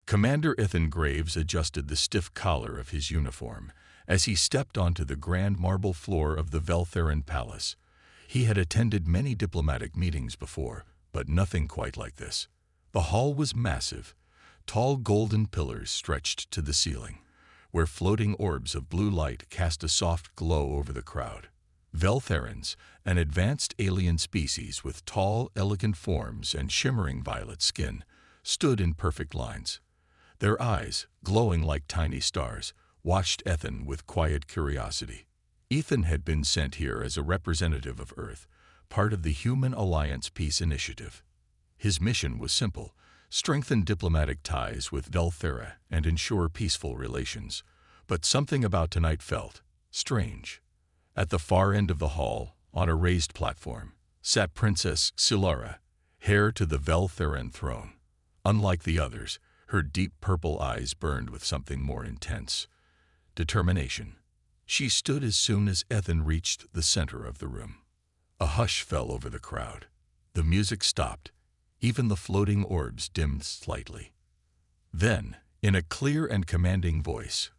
Commander Ethan Graves adjusted the stiff collar of his uniform as he stepped onto the grand marble floor of the Veltheran Palace. He had attended many diplomatic meetings before, but nothing quite like this. The hall was massive. Tall golden pillars stretched to the ceiling, where floating orbs of blue light cast a soft glow over the crowd. Veltherans, an advanced alien species with tall, elegant forms and shimmering violet skin, stood in perfect lines. Their eyes, glowing like tiny stars, watched Ethan with quiet curiosity. Ethan had been sent here as a representative of Earth, part of the Human Alliance Peace Initiative. His mission was simple: strengthen diplomatic ties with Velthera and ensure peaceful relations. But something about tonight felt strange. At the far end of the hall, on a raised platform, sat Princess Silara, heir to the Veltheran throne. Unlike the others, her deep purple eyes burned with something more intense: determination. She stood as soon as Ethan reached the center of the room. A hush fell over the crowd. The music stopped. Even the floating orbs dimmed slightly. Then, in a clear and commanding voice,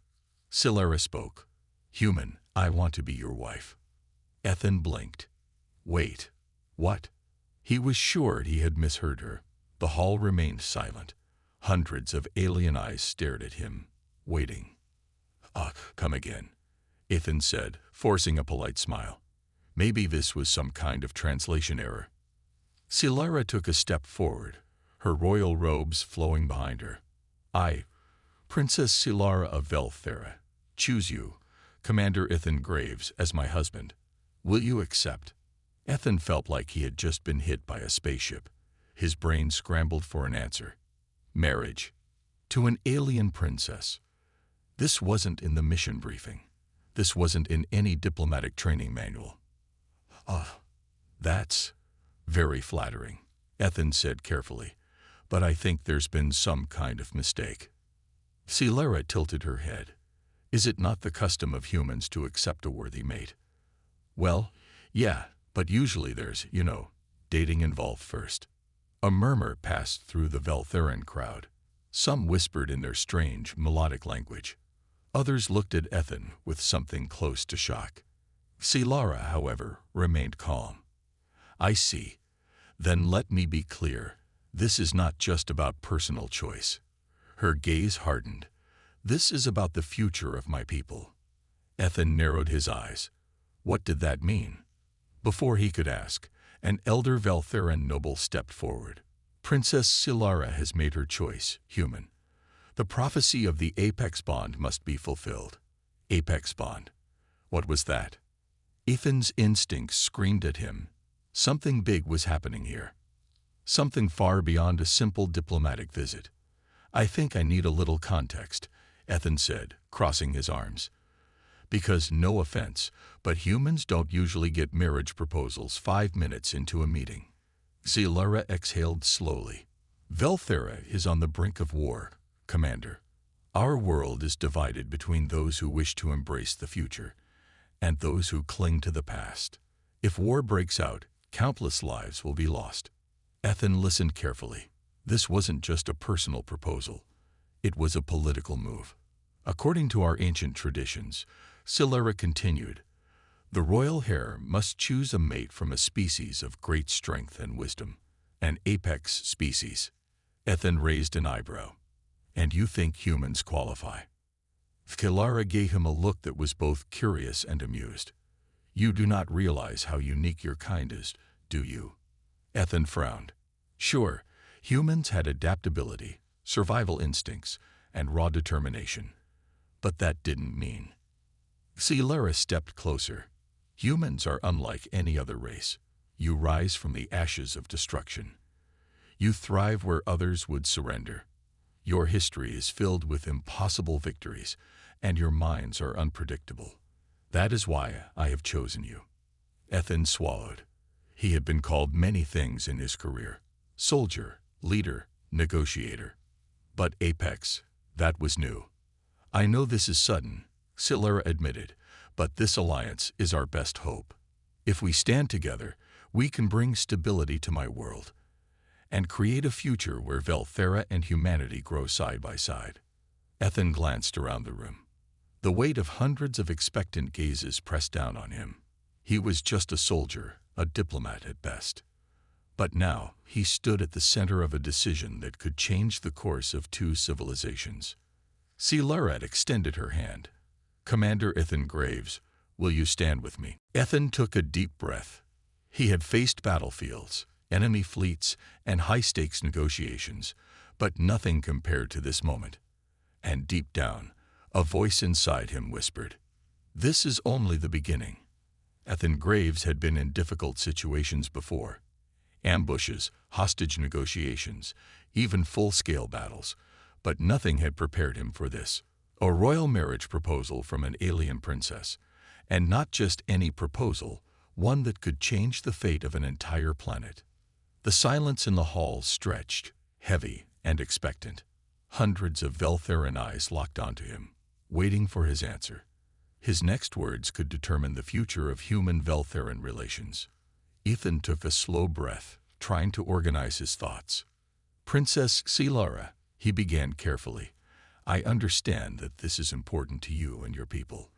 Silara spoke. "Human, I want to be your wife." Ethan blinked. Wait, what? He was sure he had misheard her. The hall remained silent. Hundreds of alien eyes stared at him, waiting. Come again," Ethan said, forcing a polite smile. Maybe this was some kind of translation error. Silara took a step forward, her royal robes flowing behind her. "I, Princess Silara of Velthera, choose you, Commander Ethan Graves, as my husband. Will you accept?" Ethan felt like he had just been hit by a spaceship. His brain scrambled for an answer. Marriage. To an alien princess. This wasn't in the mission briefing. This wasn't in any diplomatic training manual. That's very flattering," Ethan said carefully, "but I think there's been some kind of mistake." Silara tilted her head. "Is it not the custom of humans to accept a worthy mate?" "Well, yeah, but usually there's, dating involved first." A murmur passed through the Veltheran crowd. Some whispered in their strange, melodic language. Others looked at Ethan with something close to shock. Silara, however, remained calm. "I see. Then let me be clear. This is not just about personal choice." Her gaze hardened. "This is about the future of my people." Ethan narrowed his eyes. What did that mean? Before he could ask, an elder Veltheran noble stepped forward. "Princess Silara has made her choice, human. The prophecy of the Apex Bond must be fulfilled." Apex Bond. What was that? Ethan's instincts screamed at him. Something big was happening here. Something far beyond a simple diplomatic visit. "I think I need a little context," Ethan said, crossing his arms. "Because, no offense, but humans don't usually get marriage proposals 5 minutes into a meeting." Silara exhaled slowly. "Velthera is on the brink of war, Commander. Our world is divided between those who wish to embrace the future and those who cling to the past. If war breaks out, countless lives will be lost." Ethan listened carefully. This wasn't just a personal proposal. It was a political move. According to our ancient traditions, Silara continued, "The royal heir must choose a mate from a species of great strength and wisdom, an apex species." Ethan raised an eyebrow. "And you think humans qualify?" Silara gave him a look that was both curious and amused. "You do not realize how unique your kind is, do you?" Ethan frowned. Sure, humans had adaptability, survival instincts, and raw determination. But that didn't mean. Silara stepped closer. "Humans are unlike any other race. You rise from the ashes of destruction. You thrive where others would surrender. Your history is filled with impossible victories, and your minds are unpredictable. That is why I have chosen you." Ethan swallowed. He had been called many things in his career: soldier, leader, negotiator. But Apex, that was new. "I know this is sudden," Silara admitted, "but this alliance is our best hope. If we stand together, we can bring stability to my world. and create a future where Velthera and humanity grow side by side. Ethan glanced around the room. The weight of hundreds of expectant gazes pressed down on him. He was just a soldier, a diplomat at best. But now he stood at the center of a decision that could change the course of two civilizations. Scifi extended her hand. "Commander Ethan Graves, will you stand with me?" Ethan took a deep breath. He had faced battlefields, enemy fleets, and high-stakes negotiations, but nothing compared to this moment. And deep down, a voice inside him whispered, "This is only the beginning." Ethan Graves had been in difficult situations before. Ambushes, hostage negotiations, even full-scale battles, but nothing had prepared him for this. A royal marriage proposal from an alien princess, and not just any proposal, one that could change the fate of an entire planet. The silence in the hall stretched, heavy and expectant. Hundreds of Veltheran eyes locked onto him, waiting for his answer. His next words could determine the future of human-Veltheran relations. Ethan took a slow breath, trying to organize his thoughts. "Princess Scifi," he began carefully, "I understand that this is important to you and your people,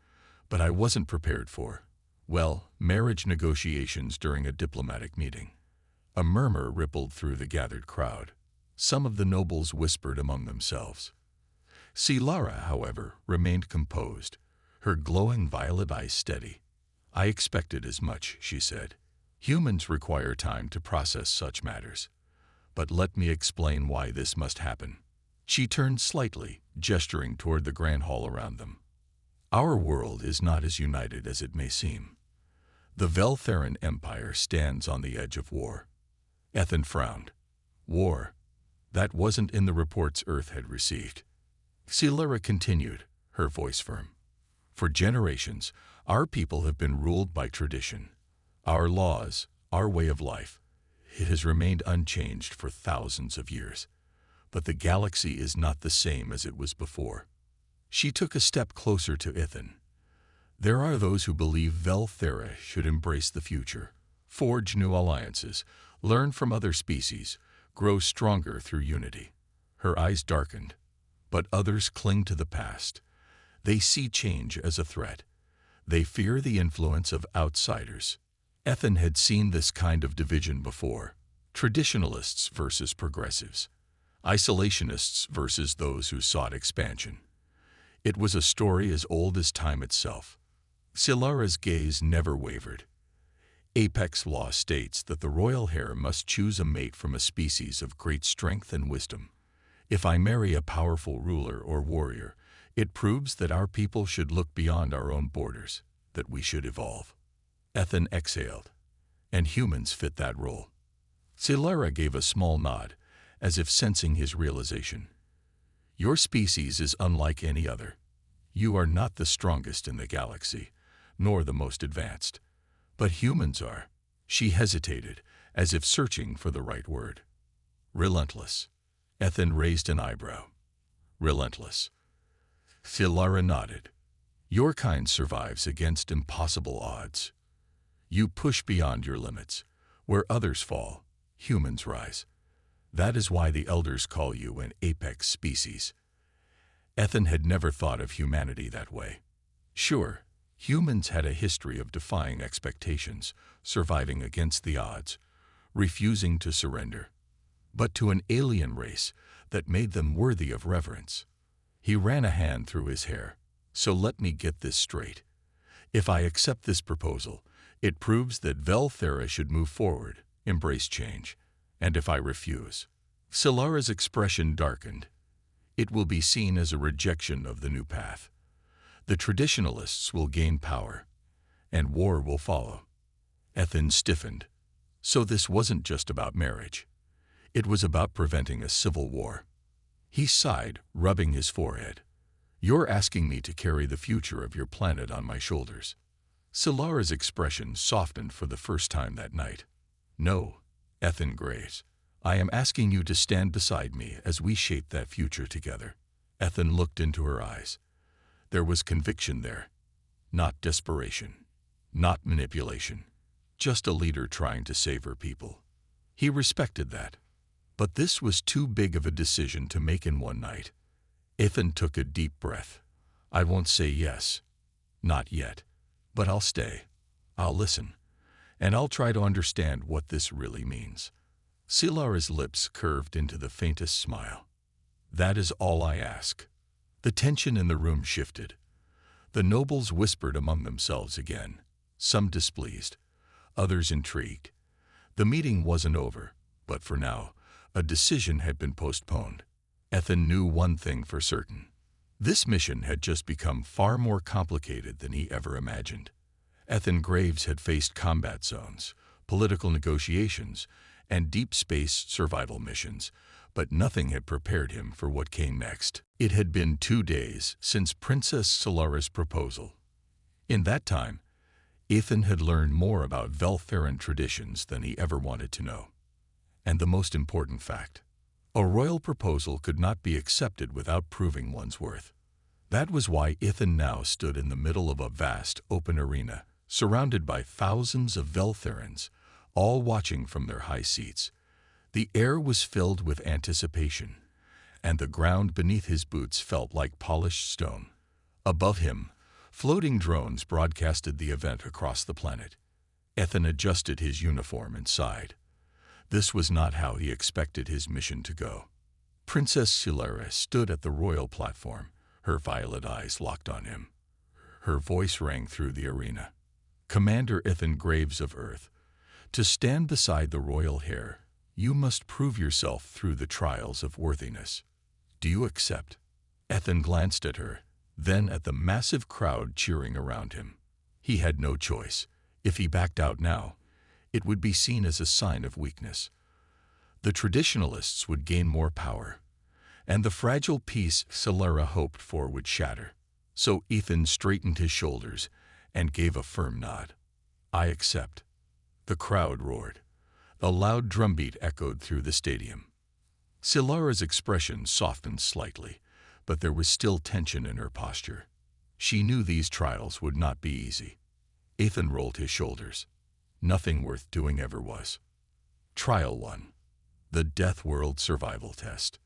but I wasn't prepared for, well, marriage negotiations during a diplomatic meeting." A murmur rippled through the gathered crowd. Some of the nobles whispered among themselves. Scifi, however, remained composed, her glowing violet eyes steady. "I expected as much," she said. "Humans require time to process such matters. But let me explain why this must happen." She turned slightly, gesturing toward the grand hall around them. "Our world is not as united as it may seem. The Veltheran Empire stands on the edge of war." Ethan frowned. "War? That wasn't in the reports Earth had received." Scifi continued, her voice firm. "For generations, our people have been ruled by tradition. Our laws, our way of life. It has remained unchanged for thousands of years. But the galaxy is not the same as it was before." She took a step closer to Ethan. "There are those who believe Velthera should embrace the future, forge new alliances, learn from other species, grow stronger through unity." Her eyes darkened. "But others cling to the past. They see change as a threat. They fear the influence of outsiders." Ethan had seen this kind of division before. Traditionalists versus progressives. Isolationists versus those who sought expansion. It was a story as old as time itself. Scifi's gaze never wavered. "Apex law states that the royal heir must choose a mate from a species of great strength and wisdom. If I marry a powerful ruler or warrior, it proves that our people should look beyond our own borders, that we should evolve." Ethan exhaled. "And humans fit that role." Scifi gave a small nod, as if sensing his realization. "Your species is unlike any other. You are not the strongest in the galaxy, nor the most advanced. But humans are." She hesitated, as if searching for the right word. "Relentless." Ethan raised an eyebrow. "Relentless." Scifi nodded. "Your kind survives against impossible odds. You push beyond your limits. Where others fall, humans rise. That is why the elders call you an apex species." Ethan had never thought of humanity that way. Sure, humans had a history of defying expectations, surviving against the odds, refusing to surrender. But to an alien race that made them worthy of reverence. He ran a hand through his hair. "So let me get this straight. If I accept this proposal, it proves that Velthera should move forward, embrace change. And if I refuse?" Scifi's expression darkened. "It will be seen as a rejection of the new path. The traditionalists will gain power, and war will follow." Ethan stiffened. So this wasn't just about marriage. It was about preventing a civil war. He sighed, rubbing his forehead. "You're asking me to carry the future of your planet on my shoulders." Scifi's expression softened for the first time that night. "No, Ethan Graves. I am asking you to stand beside me as we shape that future together." Ethan looked into her eyes. There was conviction there. Not desperation. Not manipulation. Just a leader trying to save her people. He respected that. But this was too big of a decision to make in one night. Ethan took a deep breath. I won't say yes. Not yet. But I'll stay. I'll listen. And I'll try to understand what this really means. Silara's lips curved into the faintest smile. That is all I ask. The tension in the room shifted. The nobles whispered among themselves again, some displeased, others intrigued. The meeting wasn't over, but for now, a decision had been postponed. Ethan knew one thing for certain. This mission had just become far more complicated than he ever imagined. Ethan Graves had faced combat zones, political negotiations, and deep space survival missions, but nothing had prepared him for what came next. It had been 2 days since Princess Silara's proposal. In that time, Ethan had learned more about Veltheran traditions than he ever wanted to know. And the most important fact, a royal proposal could not be accepted without proving one's worth. That was why Ethan now stood in the middle of a vast, open arena, surrounded by thousands of Veltherans, all watching from their high seats. The air was filled with anticipation, and the ground beneath his boots felt like polished stone. Above him, floating drones broadcasted the event across the planet. Ethan adjusted his uniform and sighed. This was not how he expected his mission to go. Princess Silara stood at the royal platform, her violet eyes locked on him. Her voice rang through the arena. Commander Ethan Graves of Earth, to stand beside the royal heir, you must prove yourself through the trials of worthiness. Do you accept? Ethan glanced at her, then at the massive crowd cheering around him. He had no choice. If he backed out now, it would be seen as a sign of weakness. The traditionalists would gain more power, and the fragile peace Silara hoped for would shatter. So Ethan straightened his shoulders and gave a firm nod. I accept. The crowd roared. A loud drumbeat echoed through the stadium. Silara's expression softened slightly, but there was still tension in her posture. She knew these trials would not be easy. Ethan rolled his shoulders. Nothing worth doing ever was. Trial 1. The Death World Survival Test.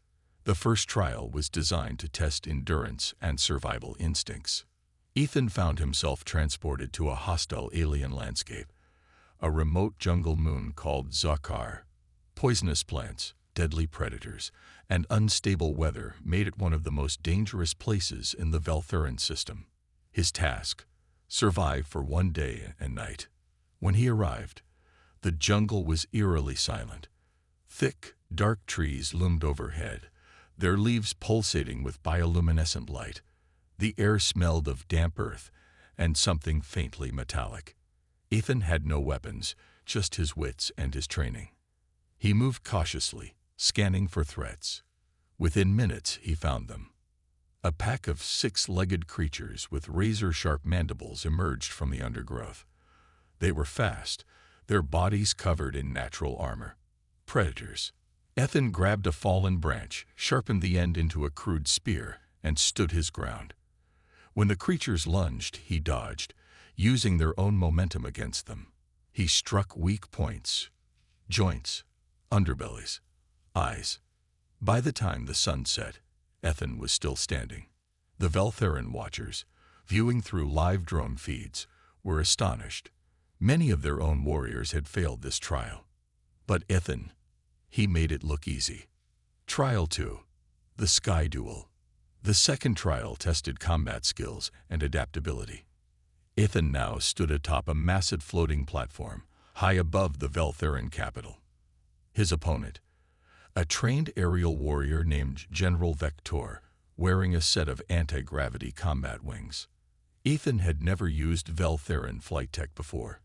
The first trial was designed to test endurance and survival instincts. Ethan found himself transported to a hostile alien landscape, a remote jungle moon called Zakar. Poisonous plants, deadly predators, and unstable weather made it one of the most dangerous places in the Veltheran system. His task: survive for 1 day and night. When he arrived, the jungle was eerily silent. Thick, dark trees loomed overhead, their leaves pulsating with bioluminescent light. The air smelled of damp earth and something faintly metallic. Ethan had no weapons, just his wits and his training. He moved cautiously, scanning for threats. Within minutes, he found them. A pack of 6-legged creatures with razor-sharp mandibles emerged from the undergrowth. They were fast, their bodies covered in natural armor. Predators. Ethan grabbed a fallen branch, sharpened the end into a crude spear, and stood his ground. When the creatures lunged, he dodged, using their own momentum against them. He struck weak points: joints, underbellies, eyes. By the time the sun set, Ethan was still standing. The Veltheran watchers, viewing through live drone feeds, were astonished. Many of their own warriors had failed this trial. But Ethan, he made it look easy. Trial 2. The Sky Duel. The second trial tested combat skills and adaptability. Ethan now stood atop a massive floating platform, high above the Veltheran capital. His opponent, a trained aerial warrior named General Vector, wearing a set of anti-gravity combat wings. Ethan had never used Veltheran flight tech before,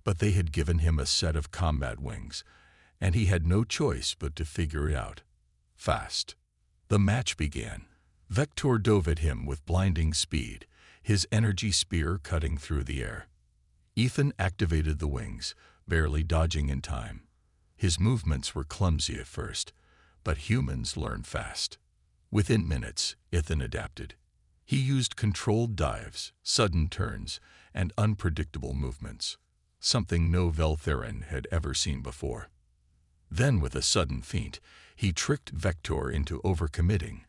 but they had given him a set of combat wings, and he had no choice but to figure it out. Fast. The match began. Vector dove at him with blinding speed, his energy spear cutting through the air. Ethan activated the wings, barely dodging in time. His movements were clumsy at first, but humans learn fast. Within minutes, Ethan adapted. He used controlled dives, sudden turns, and unpredictable movements, something no Veltheran had ever seen before. Then, with a sudden feint, he tricked Vector into overcommitting,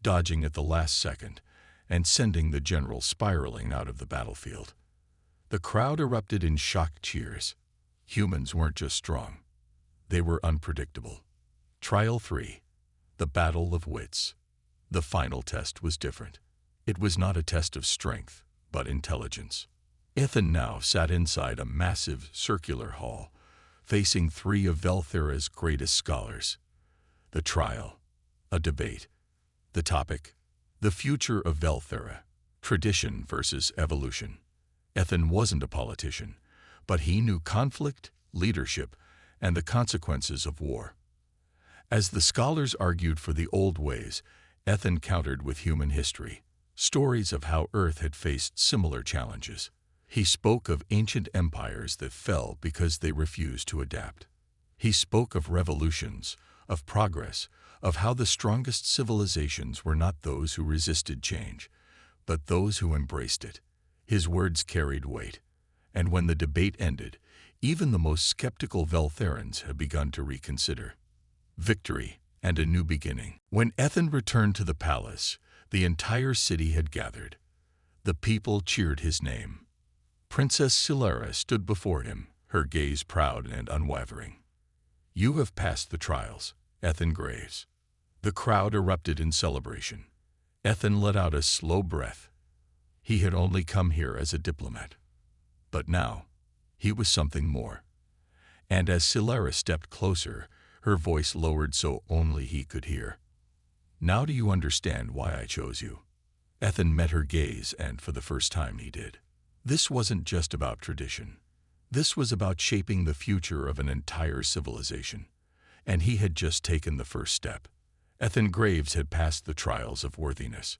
dodging at the last second, and sending the general spiraling out of the battlefield. The crowd erupted in shocked cheers. Humans weren't just strong. They were unpredictable. Trial 3. The Battle of Wits. The final test was different. It was not a test of strength, but intelligence. Ethan now sat inside a massive circular hall, facing 3 of Velthera's greatest scholars. The trial. A debate. The topic: the future of Velthera, tradition versus evolution. Ethan wasn't a politician, but he knew conflict, leadership, and the consequences of war. As the scholars argued for the old ways, Ethan countered with human history, stories of how Earth had faced similar challenges. He spoke of ancient empires that fell because they refused to adapt. He spoke of revolutions, of progress, of how the strongest civilizations were not those who resisted change, but those who embraced it. His words carried weight, and when the debate ended, even the most skeptical Veltherans had begun to reconsider. Victory and a new beginning. When Ethan returned to the palace, the entire city had gathered. The people cheered his name. Princess Silara stood before him, her gaze proud and unwavering. "You have passed the trials, Ethan Graves." The crowd erupted in celebration. Ethan let out a slow breath. He had only come here as a diplomat. But now, he was something more. And as Silara stepped closer, her voice lowered so only he could hear. "Now do you understand why I chose you?" Ethan met her gaze, and for the first time he did. This wasn't just about tradition. This was about shaping the future of an entire civilization. And he had just taken the first step. Ethan Graves had passed the trials of worthiness.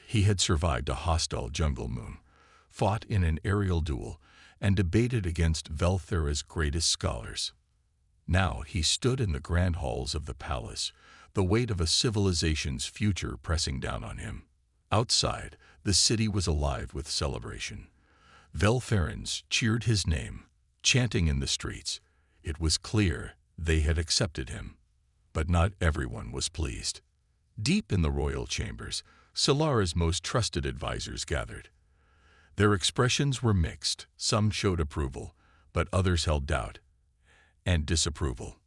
He had survived a hostile jungle moon, fought in an aerial duel, and debated against Velthera's greatest scholars. Now he stood in the grand halls of the palace, the weight of a civilization's future pressing down on him. Outside, the city was alive with celebration. Veltherans cheered his name, chanting in the streets. It was clear they had accepted him. But not everyone was pleased. Deep in the royal chambers, Silara's most trusted advisors gathered. Their expressions were mixed. Some showed approval, but others held doubt and disapproval.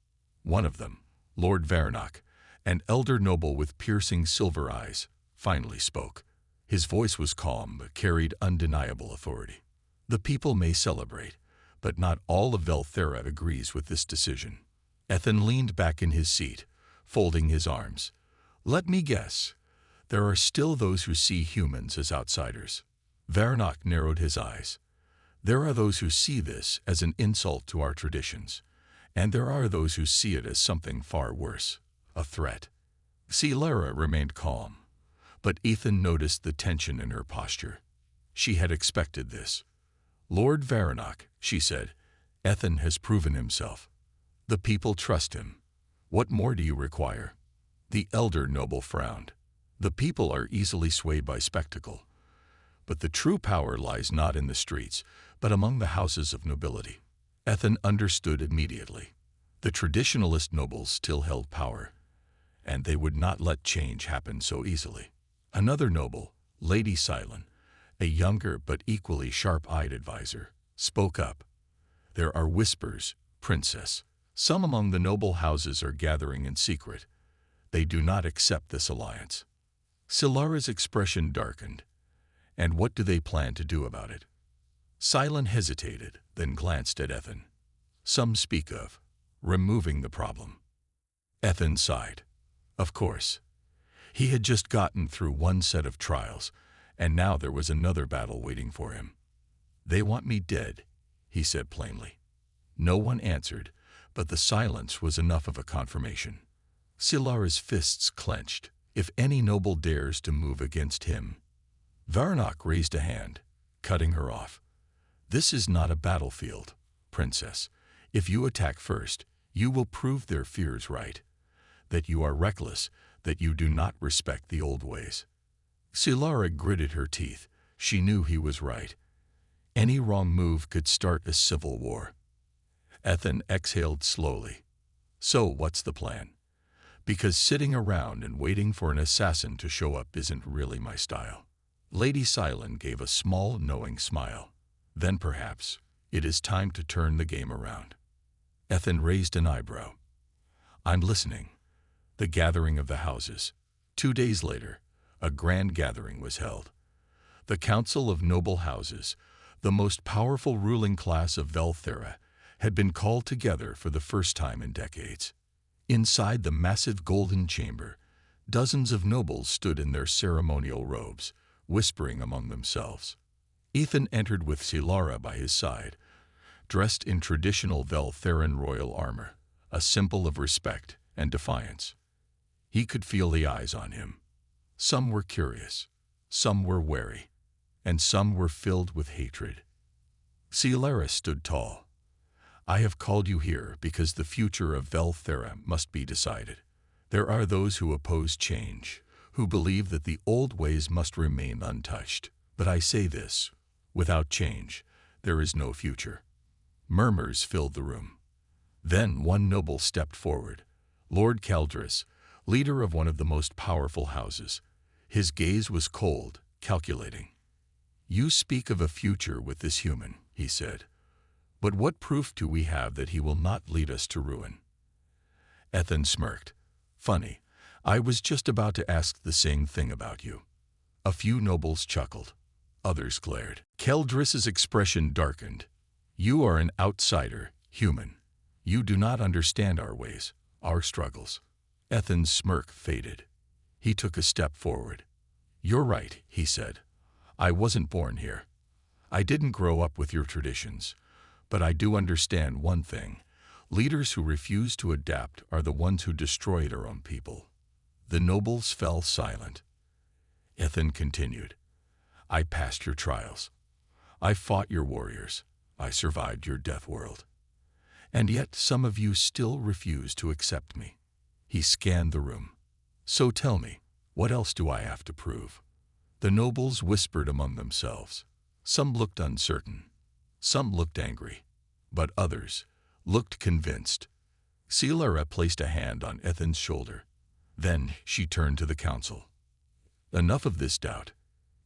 One of them, Lord Varnock, an elder noble with piercing silver eyes, finally spoke. His voice was calm but carried undeniable authority. "The people may celebrate, but not all of Velthera agrees with this decision." Ethan leaned back in his seat, folding his arms. "Let me guess. There are still those who see humans as outsiders." Varnock narrowed his eyes. "There are those who see this as an insult to our traditions, and there are those who see it as something far worse, a threat." Silara remained calm, but Ethan noticed the tension in her posture. She had expected this. "Lord Varnock," she said, "Ethan has proven himself. The people trust him. What more do you require?" The elder noble frowned. "The people are easily swayed by spectacle. But the true power lies not in the streets, but among the houses of nobility." Ethan understood immediately. The traditionalist nobles still held power, and they would not let change happen so easily. Another noble, Lady Silent, a younger but equally sharp-eyed advisor, spoke up. "There are whispers, Princess. Some among the noble houses are gathering in secret. They do not accept this alliance." Silara's expression darkened. "And what do they plan to do about it?" Silent hesitated, then glanced at Ethan. "Some speak of removing the problem." Ethan sighed. Of course. He had just gotten through one set of trials, and now there was another battle waiting for him. "They want me dead," he said plainly. No one answered, but the silence was enough of a confirmation. Silara's fists clenched. "If any noble dares to move against him." Varnock raised a hand, cutting her off. "This is not a battlefield, Princess. If you attack first, you will prove their fears right. That you are reckless, that you do not respect the old ways." Silara gritted her teeth. She knew he was right. Any wrong move could start a civil war. Ethan exhaled slowly. So what's the plan? Because sitting around and waiting for an assassin to show up isn't really my style. Lady Silent gave a small, knowing smile. Then perhaps it is time to turn the game around. Ethan raised an eyebrow. I'm listening. The gathering of the houses. 2 days later, a grand gathering was held. The Council of Noble Houses, the most powerful ruling class of Velthera, had been called together for the first time in decades. Inside the massive golden chamber, dozens of nobles stood in their ceremonial robes, whispering among themselves. Ethan entered with Silara by his side, dressed in traditional Veltheran royal armor, a symbol of respect and defiance. He could feel the eyes on him. Some were curious, some were wary, and some were filled with hatred. Silara stood tall. I have called you here because the future of Velthera must be decided. There are those who oppose change, who believe that the old ways must remain untouched. But I say this, without change, there is no future. Murmurs filled the room. Then one noble stepped forward, Lord Caldris, leader of one of the most powerful houses. His gaze was cold, calculating. You speak of a future with this human, he said. But what proof do we have that he will not lead us to ruin? Ethan smirked. Funny, I was just about to ask the same thing about you. A few nobles chuckled. Others glared. Caldris's expression darkened. You are an outsider, human. You do not understand our ways, our struggles. Ethan's smirk faded. He took a step forward. You're right, he said. I wasn't born here. I didn't grow up with your traditions. But I do understand one thing. Leaders who refuse to adapt are the ones who destroy their own people. The nobles fell silent. Ethan continued. I passed your trials. I fought your warriors. I survived your death world. And yet some of you still refuse to accept me. He scanned the room. So tell me, what else do I have to prove? The nobles whispered among themselves. Some looked uncertain. Some looked angry. But others looked convinced. Silara placed a hand on Ethan's shoulder. Then she turned to the council. Enough of this doubt.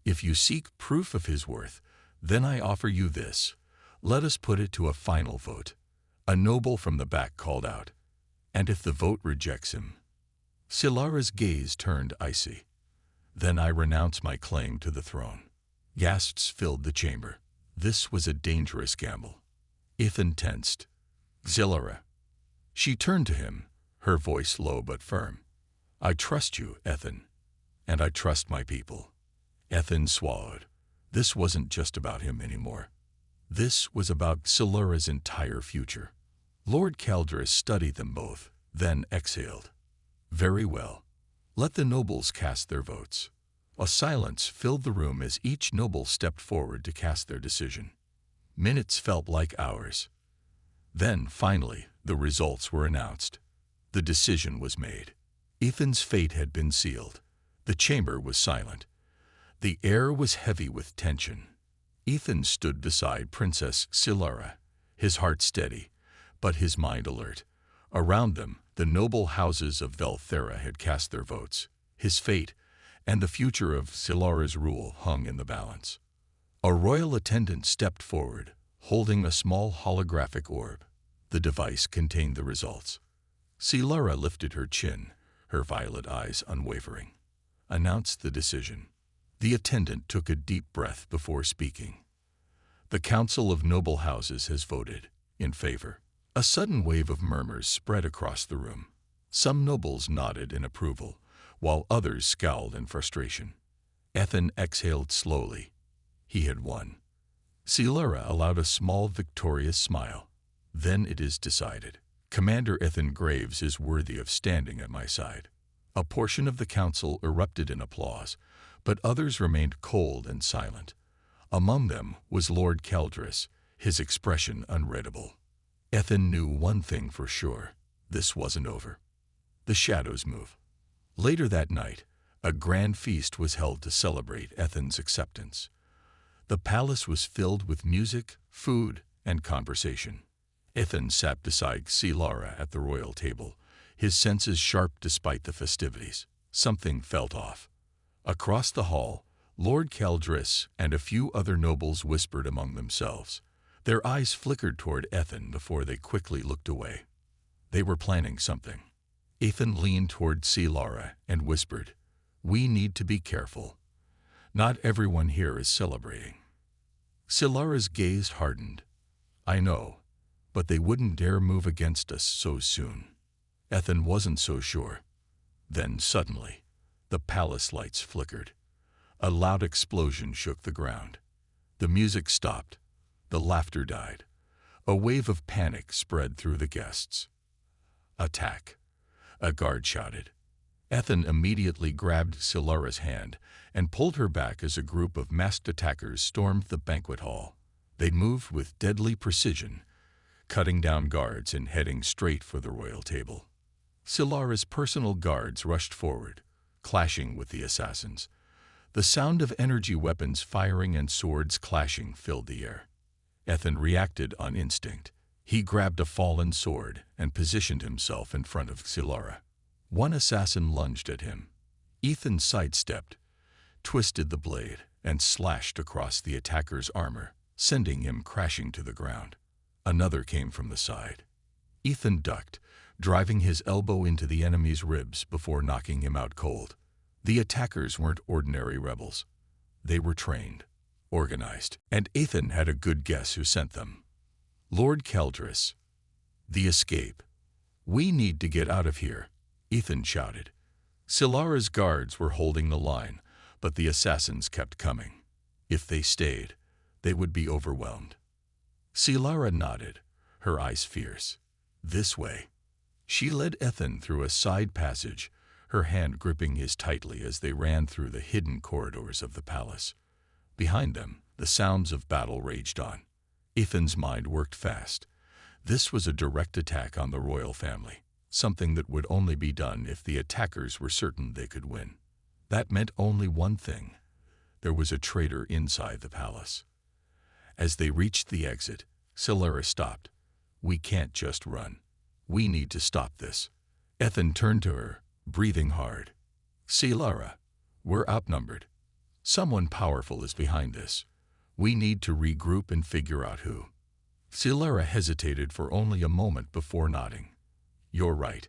If you seek proof of his worth, then I offer you this. Let us put it to a final vote. A noble from the back called out. And if the vote rejects him? Silara's gaze turned icy. Then I renounce my claim to the throne. Gasps filled the chamber. This was a dangerous gamble. Ethan tensed. Silara. She turned to him, her voice low but firm. I trust you, Ethan. And I trust my people. Ethan swallowed. This wasn't just about him anymore. This was about Silara's entire future. Lord Caldris studied them both, then exhaled. Very well. Let the nobles cast their votes. A silence filled the room as each noble stepped forward to cast their decision. Minutes felt like hours. Then, finally, the results were announced. The decision was made. Ethan's fate had been sealed. The chamber was silent. The air was heavy with tension. Ethan stood beside Princess Silara, his heart steady, but his mind alert. Around them, the noble houses of Velthera had cast their votes. His fate and the future of Silara's rule hung in the balance. A royal attendant stepped forward, holding a small holographic orb. The device contained the results. Silara lifted her chin, her violet eyes unwavering. Announced the decision. The attendant took a deep breath before speaking. The Council of Noble Houses has voted in favor. A sudden wave of murmurs spread across the room. Some nobles nodded in approval, while others scowled in frustration. Ethan exhaled slowly. He had won. Silara allowed a small victorious smile. Then it is decided. Commander Ethan Graves is worthy of standing at my side. A portion of the council erupted in applause, but others remained cold and silent. Among them was Lord Caldris, his expression unreadable. Ethan knew one thing for sure. This wasn't over. The shadows move. Later that night, a grand feast was held to celebrate Ethan's acceptance. The palace was filled with music, food, and conversation. Ethan sat beside Silara at the royal table, his senses sharp despite the festivities. Something felt off. Across the hall, Lord Caldris and a few other nobles whispered among themselves. Their eyes flickered toward Ethan before they quickly looked away. They were planning something. Ethan leaned toward Silara and whispered, "We need to be careful. Not everyone here is celebrating." Silara's gaze hardened. "I know, but they wouldn't dare move against us so soon." Ethan wasn't so sure. Then suddenly, the palace lights flickered. A loud explosion shook the ground. The music stopped. The laughter died. A wave of panic spread through the guests. "Attack!" a guard shouted. Ethan immediately grabbed Silara's hand and pulled her back as a group of masked attackers stormed the banquet hall. They moved with deadly precision, cutting down guards and heading straight for the royal table. Silara's personal guards rushed forward, clashing with the assassins. The sound of energy weapons firing and swords clashing filled the air. Ethan reacted on instinct. He grabbed a fallen sword and positioned himself in front of Silara. One assassin lunged at him. Ethan sidestepped, twisted the blade, and slashed across the attacker's armor, sending him crashing to the ground. Another came from the side. Ethan ducked, driving his elbow into the enemy's ribs before knocking him out cold. The attackers weren't ordinary rebels. They were trained, organized, and Ethan had a good guess who sent them. Lord Caldris. The escape. "We need to get out of here," Ethan shouted. Silara's guards were holding the line, but the assassins kept coming. If they stayed, they would be overwhelmed. Silara nodded, her eyes fierce. "This way." She led Ethan through a side passage, her hand gripping his tightly as they ran through the hidden corridors of the palace. Behind them, the sounds of battle raged on. Ethan's mind worked fast. This was a direct attack on the royal family, something that would only be done if the attackers were certain they could win. That meant only one thing. There was a traitor inside the palace. As they reached the exit, Silara stopped. "We can't just run. We need to stop this." Ethan turned to her, breathing hard. "Silara, we're outnumbered. Someone powerful is behind this. We need to regroup and figure out who." Silara hesitated for only a moment before nodding. "You're right.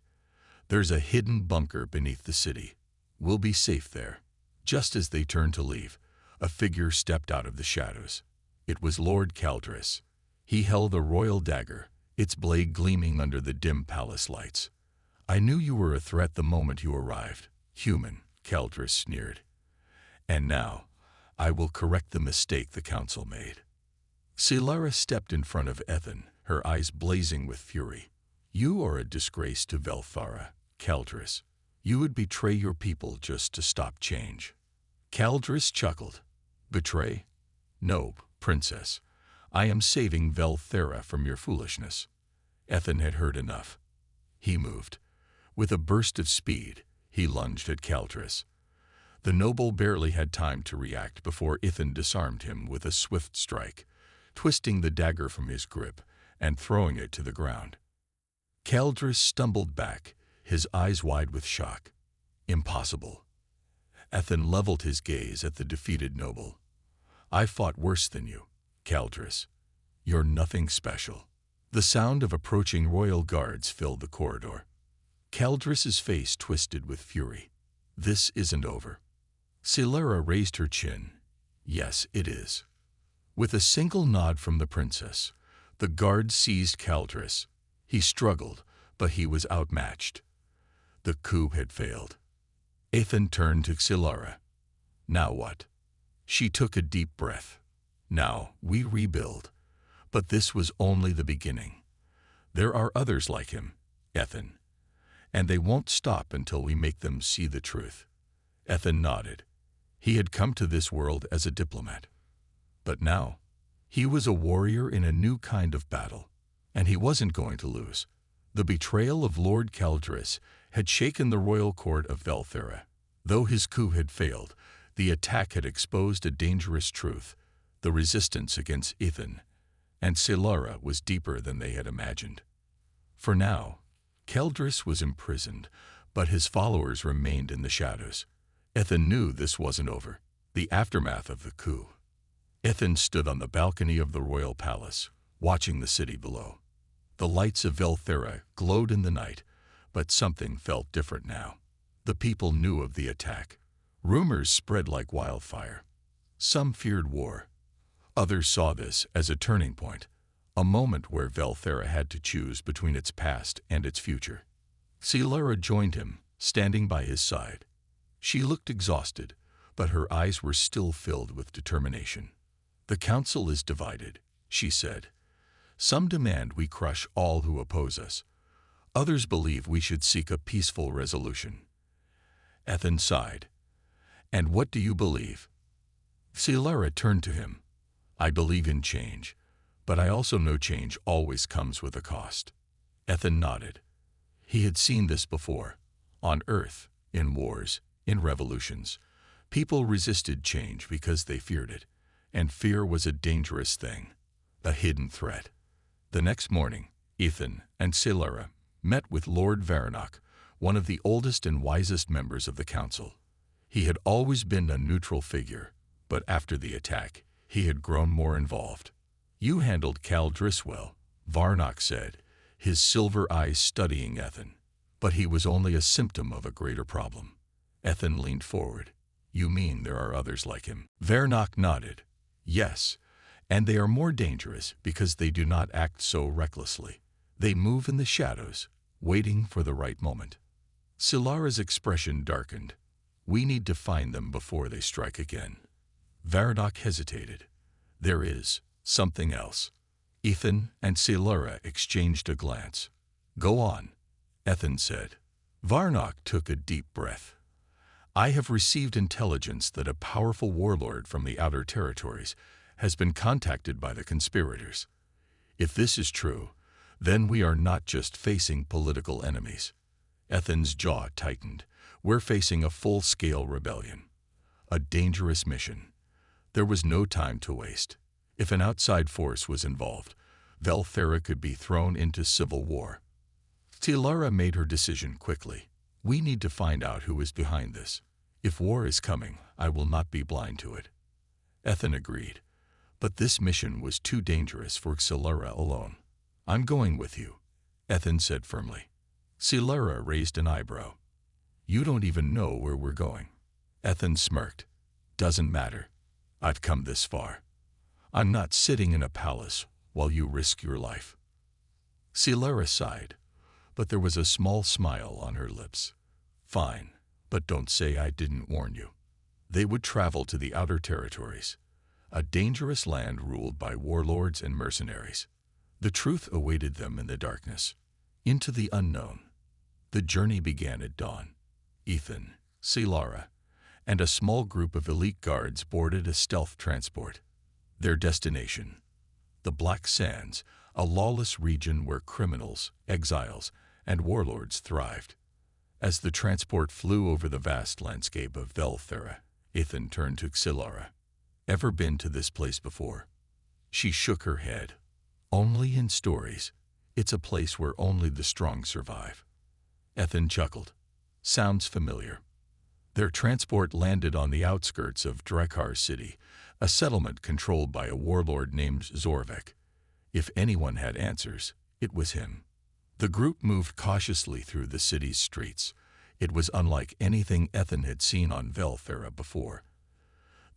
There's a hidden bunker beneath the city. We'll be safe there." Just as they turned to leave, a figure stepped out of the shadows. It was Lord Caldris. He held a royal dagger, its blade gleaming under the dim palace lights. "I knew you were a threat the moment you arrived, human," Caldris sneered. "And now, I will correct the mistake the council made." Silara stepped in front of Ethan, her eyes blazing with fury. "You are a disgrace to Velthara, Caldris. You would betray your people just to stop change." Caldris chuckled. "Betray? No, princess. I am saving Velthara from your foolishness." Ethan had heard enough. He moved. With a burst of speed, he lunged at Caldris. The noble barely had time to react before Ethan disarmed him with a swift strike, twisting the dagger from his grip and throwing it to the ground. Caldris stumbled back, his eyes wide with shock. "Impossible." Ethan leveled his gaze at the defeated noble. "I fought worse than you, Caldris. You're nothing special." The sound of approaching royal guards filled the corridor. Caldris's face twisted with fury. "This isn't over." Silara raised her chin. "Yes, it is." With a single nod from the princess, the guards seized Caldris. He struggled, but he was outmatched. The coup had failed. Ethan turned to Silara. "Now what?" She took a deep breath. "Now we rebuild." But this was only the beginning. "There are others like him, Ethan, and they won't stop until we make them see the truth." Ethan nodded. He had come to this world as a diplomat. But now, he was a warrior in a new kind of battle, and he wasn't going to lose. The betrayal of Lord Caldris had shaken the royal court of Velthara. Though his coup had failed, the attack had exposed a dangerous truth. The resistance against Ethan and Silara was deeper than they had imagined. For now, Keldris was imprisoned, but his followers remained in the shadows. Ethan knew this wasn't over. The aftermath of the coup. Ethan stood on the balcony of the royal palace, watching the city below. The lights of Velthera glowed in the night, but something felt different now. The people knew of the attack. Rumors spread like wildfire. Some feared war. Others saw this as a turning point, a moment where Velthera had to choose between its past and its future. Silara joined him, standing by his side. She looked exhausted, but her eyes were still filled with determination. "The council is divided," she said. "Some demand we crush all who oppose us. Others believe we should seek a peaceful resolution." Ethan sighed. "And what do you believe?" Silara turned to him. "I believe in change, but I also know change always comes with a cost." Ethan nodded. He had seen this before. On Earth, in wars, in revolutions, people resisted change because they feared it, and fear was a dangerous thing, a hidden threat. The next morning, Ethan and Silara met with Lord Varanok, one of the oldest and wisest members of the council. He had always been a neutral figure, but after the attack, he had grown more involved. "You handled Keldris well," Varanok said, his silver eyes studying Ethan. "But he was only a symptom of a greater problem." Ethan leaned forward. "You mean there are others like him?" Varanok nodded. "Yes, and they are more dangerous because they do not act so recklessly. They move in the shadows, waiting for the right moment." Silara's expression darkened. "We need to find them before they strike again." Varanok hesitated. "There is something else." Ethan and Silara exchanged a glance. "Go on," Ethan said. Varanok took a deep breath. "I have received intelligence that a powerful warlord from the Outer Territories has been contacted by the conspirators. If this is true, then we are not just facing political enemies." Ethan's jaw tightened. "We're facing a full-scale rebellion. A dangerous mission. There was no time to waste. If an outside force was involved, Velthera could be thrown into civil war." Silara made her decision quickly. "We need to find out who is behind this. If war is coming, I will not be blind to it." Ethan agreed, but this mission was too dangerous for Silara alone. "I'm going with you," Ethan said firmly. Silara raised an eyebrow. "You don't even know where we're going." Ethan smirked. "Doesn't matter. I've come this far. I'm not sitting in a palace while you risk your life." Silara sighed, but there was a small smile on her lips. "Fine, but don't say I didn't warn you." They would travel to the Outer Territories, a dangerous land ruled by warlords and mercenaries. The truth awaited them in the darkness, into the unknown. The journey began at dawn. Ethan, Silara, and a small group of elite guards boarded a stealth transport. Their destination: the Black Sands, a lawless region where criminals, exiles, and warlords thrived. As the transport flew over the vast landscape of Velthera, Ethan turned to Silara. "Ever been to this place before?" She shook her head. "Only in stories. It's a place where only the strong survive." Ethan chuckled. "Sounds familiar." Their transport landed on the outskirts of Drekar City, a settlement controlled by a warlord named Zorvek. If anyone had answers, it was him. The group moved cautiously through the city's streets. It was unlike anything Ethan had seen on Velthera before.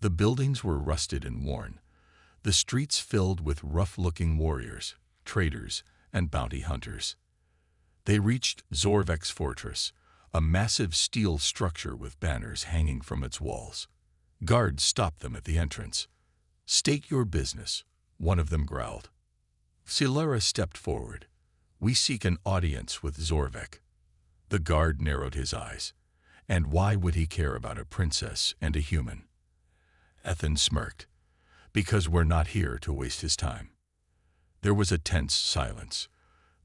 The buildings were rusted and worn, the streets filled with rough-looking warriors, traders, and bounty hunters. They reached Zorvek's fortress, a massive steel structure with banners hanging from its walls. Guards stopped them at the entrance. "State your business," one of them growled. Silara stepped forward. "We seek an audience with Zorvek." The guard narrowed his eyes. "And why would he care about a princess and a human?" Ethan smirked. "Because we're not here to waste his time." There was a tense silence.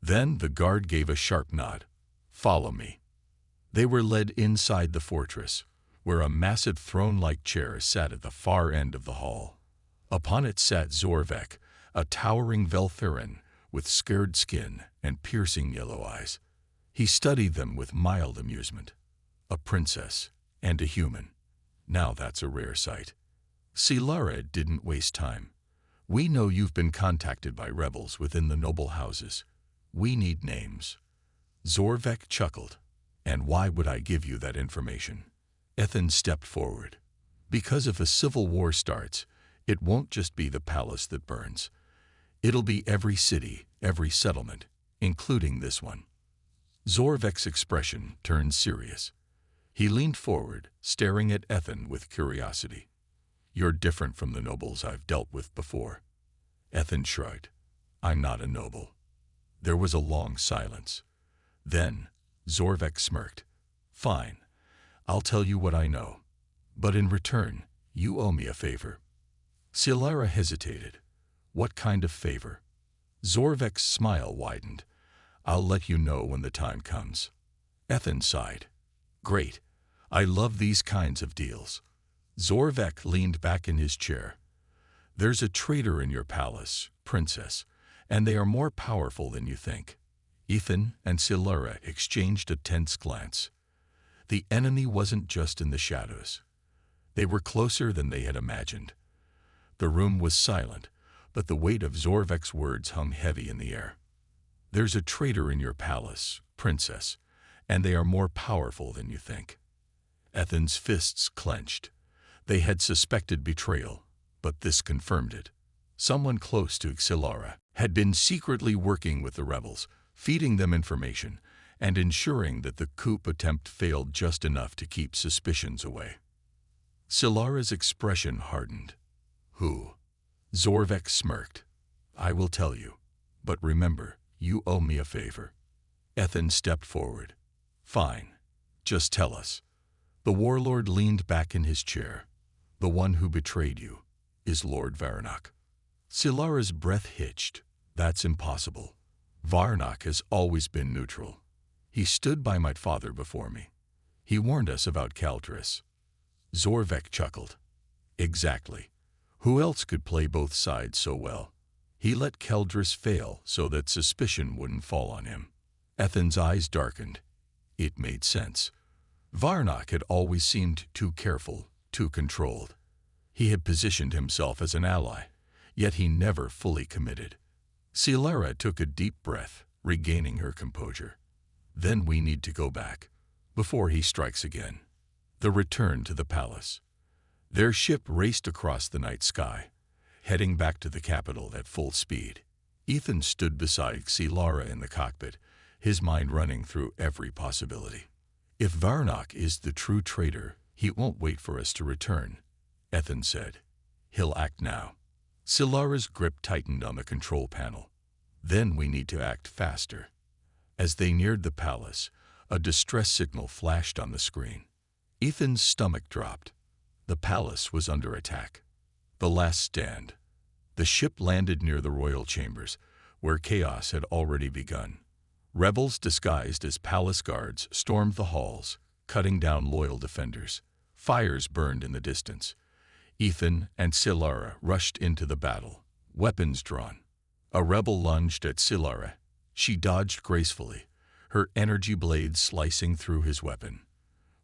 Then the guard gave a sharp nod. "Follow me." They were led inside the fortress, where a massive throne-like chair sat at the far end of the hall. Upon it sat Zorvek, a towering Veltherin with scared skin and piercing yellow eyes. He studied them with mild amusement. A princess and a human. Now that's a rare sight. Silara didn't waste time. We know you've been contacted by rebels within the noble houses. We need names. Zorvek chuckled. And why would I give you that information? Ethan stepped forward. Because if a civil war starts, it won't just be the palace that burns. It'll be every city, every settlement, including this one. Zorvek's expression turned serious. He leaned forward, staring at Ethan with curiosity. You're different from the nobles I've dealt with before. Ethan shrugged. I'm not a noble. There was a long silence. Then, Zorvek smirked. Fine, I'll tell you what I know. But in return, you owe me a favor. Silara hesitated. What kind of favor? Zorvek's smile widened. I'll let you know when the time comes. Ethan sighed. Great. I love these kinds of deals. Zorvek leaned back in his chair. There's a traitor in your palace, princess, and they are more powerful than you think. Ethan and Silara exchanged a tense glance. The enemy wasn't just in the shadows. They were closer than they had imagined. The room was silent, but the weight of Zorvek's words hung heavy in the air. There's a traitor in your palace, princess, and they are more powerful than you think. Ethan's fists clenched. They had suspected betrayal, but this confirmed it. Someone close to Silara had been secretly working with the rebels, feeding them information, and ensuring that the coup attempt failed just enough to keep suspicions away. Silara's expression hardened. Who? Zorvek smirked. I will tell you, but remember, you owe me a favor. Ethan stepped forward. Fine, just tell us. The warlord leaned back in his chair. The one who betrayed you is Lord Varnak. Silara's breath hitched. That's impossible. Varnak has always been neutral. He stood by my father before me. He warned us about Kaldris. Zorvek chuckled. Exactly. Who else could play both sides so well? He let Kaldris fail so that suspicion wouldn't fall on him. Ethan's eyes darkened. It made sense. Varnak had always seemed too careful, too controlled. He had positioned himself as an ally, yet he never fully committed. Silara took a deep breath, regaining her composure. Then we need to go back, before he strikes again. The return to the palace. Their ship raced across the night sky, heading back to the capital at full speed. Ethan stood beside Silara in the cockpit, his mind running through every possibility. If Varnak is the true traitor, he won't wait for us to return, Ethan said. He'll act now. Silara's grip tightened on the control panel. Then we need to act faster. As they neared the palace, a distress signal flashed on the screen. Ethan's stomach dropped. The palace was under attack. The last stand. The ship landed near the royal chambers, where chaos had already begun. Rebels disguised as palace guards stormed the halls, cutting down loyal defenders. Fires burned in the distance. Ethan and Silara rushed into the battle, weapons drawn. A rebel lunged at Silara. She dodged gracefully, her energy blade slicing through his weapon.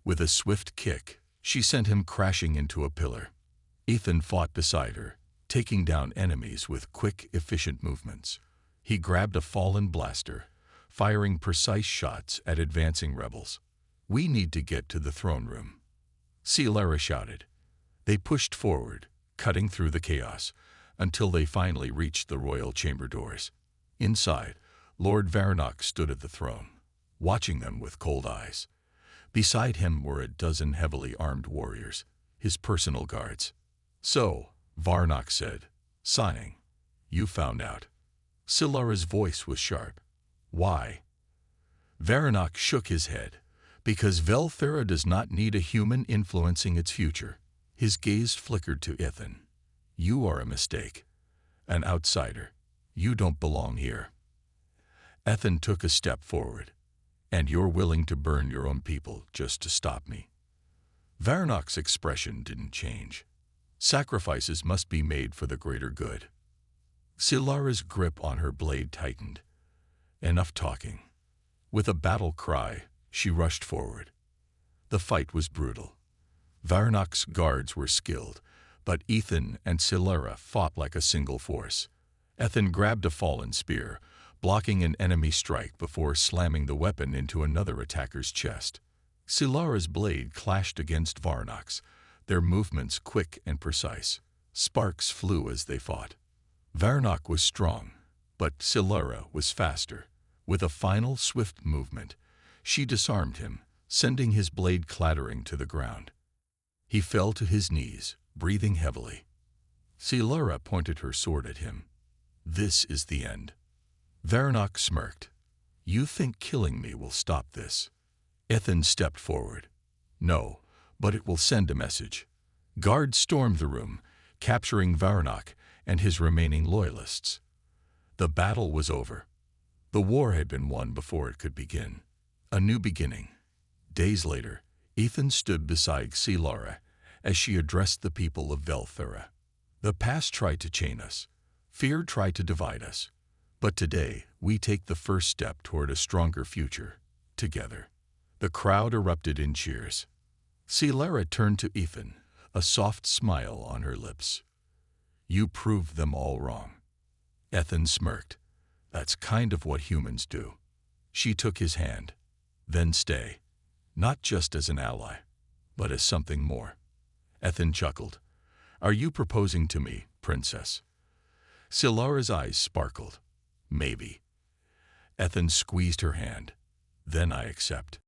With a swift kick, she sent him crashing into a pillar. Ethan fought beside her, taking down enemies with quick, efficient movements. He grabbed a fallen blaster, firing precise shots at advancing rebels. We need to get to the throne room. Silara shouted. They pushed forward, cutting through the chaos, until they finally reached the royal chamber doors. Inside, Lord Varnak stood at the throne, watching them with cold eyes. Beside him were a dozen heavily armed warriors, his personal guards. So, Varnak said, sighing, you found out. Silara's voice was sharp. Why? Varnak shook his head. Because Velthera does not need a human influencing its future. His gaze flickered to Ethan. You are a mistake. An outsider. You don't belong here. Ethan took a step forward. And you're willing to burn your own people just to stop me. Varnak's expression didn't change. Sacrifices must be made for the greater good. Silara's grip on her blade tightened. Enough talking. With a battle cry, she rushed forward. The fight was brutal. Varnak's guards were skilled, but Ethan and Silara fought like a single force. Ethan grabbed a fallen spear, blocking an enemy strike before slamming the weapon into another attacker's chest. Silara's blade clashed against Varnak's, their movements quick and precise. Sparks flew as they fought. Varnak was strong, but Silara was faster. With a final swift movement, she disarmed him, sending his blade clattering to the ground. He fell to his knees, breathing heavily. Silara pointed her sword at him. "This is the end." Varnak smirked. "You think killing me will stop this?" Ethan stepped forward. "No, but it will send a message." Guards stormed the room, capturing Varnak and his remaining loyalists. The battle was over. The war had been won before it could begin. A new beginning. Days later, Ethan stood beside Silara as she addressed the people of Velthura. "The past tried to chain us. Fear tried to divide us. But today, we take the first step toward a stronger future, together." The crowd erupted in cheers. Silara turned to Ethan, a soft smile on her lips. "You proved them all wrong." Ethan smirked. "That's kind of what humans do." She took his hand. "Then stay. Not just as an ally, but as something more." Ethan chuckled. "Are you proposing to me, princess?" Silara's eyes sparkled. "Maybe." Ethan squeezed her hand. "Then I accept."